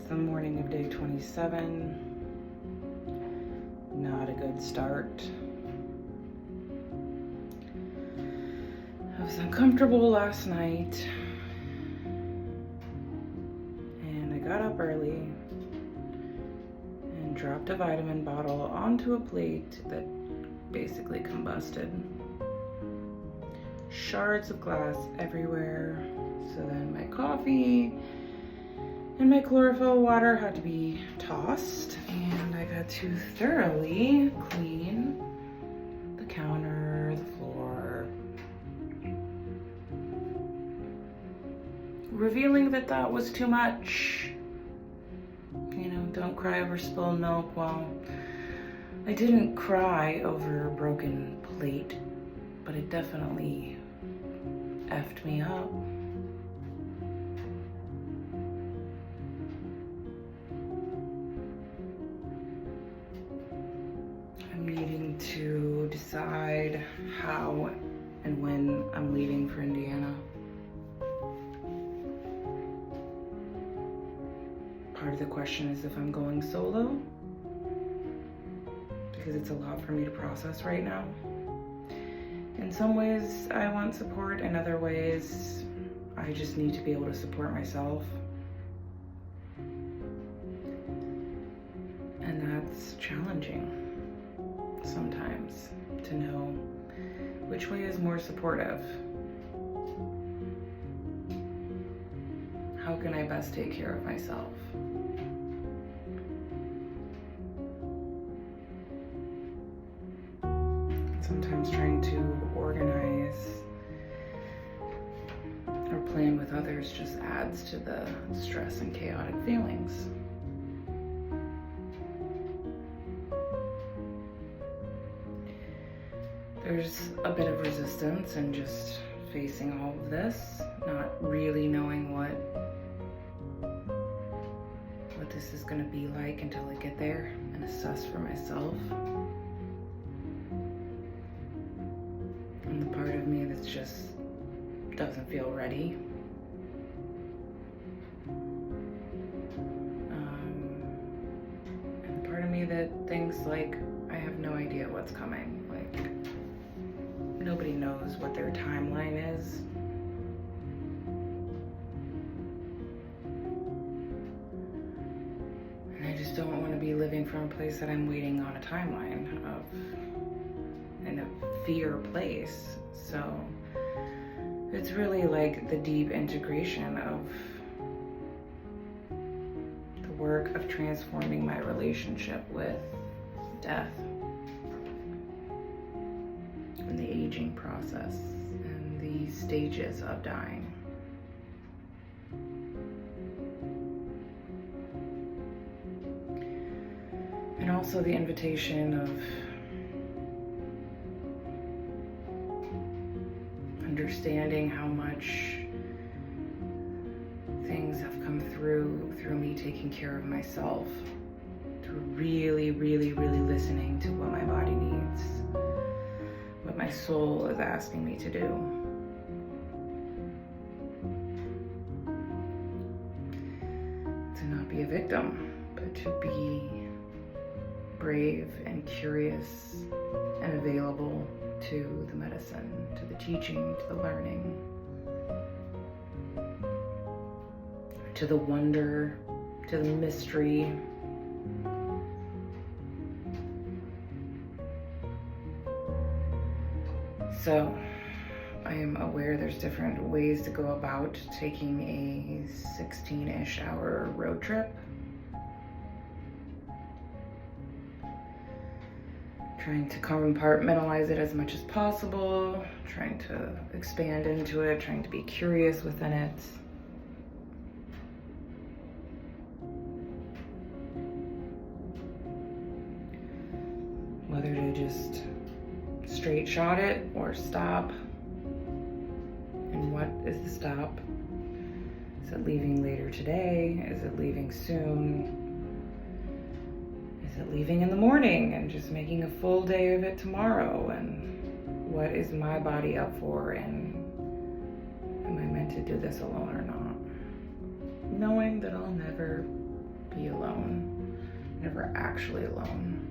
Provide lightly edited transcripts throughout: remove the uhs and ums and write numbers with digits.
the morning of day 27. Not a good start. I was uncomfortable last night and I got up early and dropped a vitamin bottle onto a plate that basically combusted. Shards of glass everywhere. So then my coffee and my chlorophyll water had to be tossed, and I've had to thoroughly clean the counter, the floor, revealing that that was too much. You know, don't cry over spilled milk. Well, I didn't cry over a broken plate, but it definitely effed me up. I'm needing to decide how and when I'm leaving for Indiana. Part of the question is if I'm going solo, because it's a lot for me to process right now. In some ways, I want support. In other ways, I just need to be able to support myself. And that's challenging sometimes, to know which way is more supportive. How can I best take care of myself? Sometimes trying to organize or plan with others just adds to the stress and chaotic feelings. There's a bit of resistance in just facing all of this, not really knowing what this is going to be like until I get there and assess for myself. And the part of me that just doesn't feel ready. And the part of me that thinks like I have no idea what's coming. Like, nobody knows what their timeline is. And I just don't want to be living from a place that I'm waiting on a timeline of, in a fear place. So it's really like the deep integration of the work of transforming my relationship with death and the aging process and the stages of dying. And also the invitation of understanding how much things have come through me taking care of myself, through really listening to what my body needs, what my soul is asking me to do. To not be a victim, but to be brave and curious and available to the medicine, to the teaching, to the learning, to the wonder, to the mystery. So I am aware there's different ways to go about taking a 16-ish hour road trip. Trying to compartmentalize it as much as possible, trying to expand into it, trying to be curious within it. Whether to just straight shot it or stop. And what is the stop? Is it leaving later today? Is it leaving soon? Is it leaving in the morning and just making a full day of it tomorrow? And what is my body up for? And am I meant to do this alone or not? Knowing that I'll never be alone, never actually alone.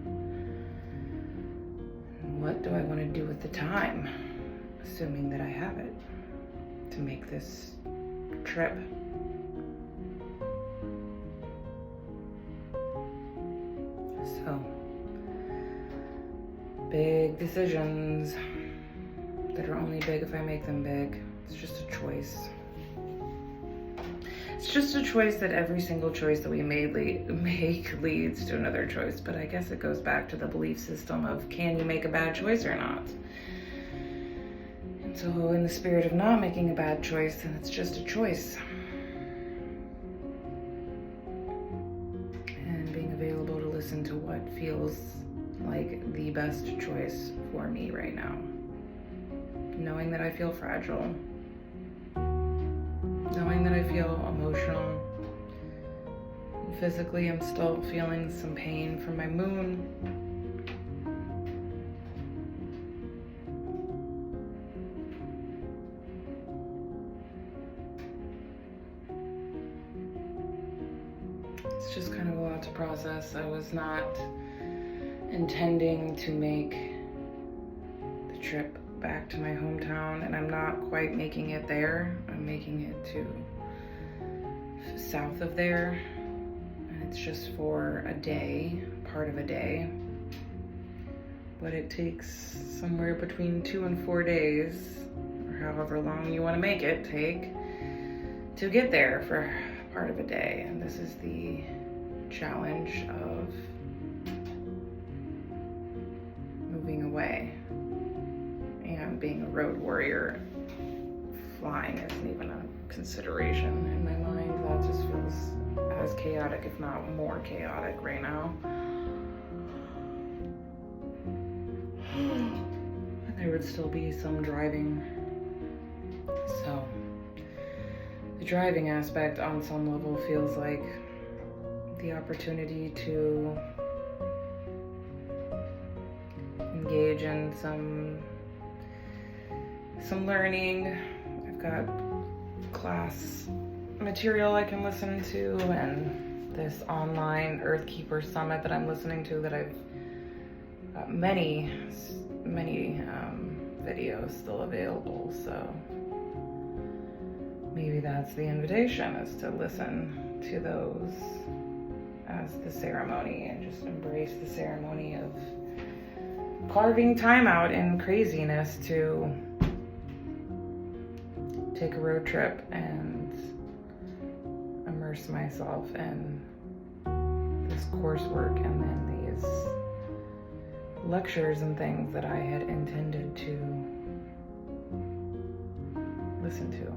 And what do I want to do with the time, assuming that I have it, to make this trip? So, big decisions that are only big if I make them big. It's just a choice. It's just a choice that every single choice that we make leads to another choice. But I guess it goes back to the belief system of, can you make a bad choice or not? And so in the spirit of not making a bad choice, then it's just a choice. And being available to listen to what feels like the best choice for me right now. Knowing that I feel fragile. Knowing that I feel emotional. And physically, I'm still feeling some pain from my moon. It's just kind of a lot to process. I was not intending to make the trip back to my hometown, and I'm not quite making it there. I'm making it to south of there, and it's just for a day, part of a day. But it takes somewhere between 2 and 4 days, or however long you want to make it take, to get there for part of a day. And this is the challenge of moving away. And being a road warrior, flying isn't even a consideration in my mind. That just feels as chaotic, if not more chaotic right now. And there would still be some driving. So the driving aspect on some level feels like the opportunity to engage in some learning. I've got class material I can listen to, and this online Earthkeeper Summit that I'm listening to, that I've got many videos still available. So maybe that's the invitation, is to listen to those as the ceremony and just embrace the ceremony of carving time out in craziness to take a road trip and immerse myself in this coursework and then these lectures and things that I had intended to listen to.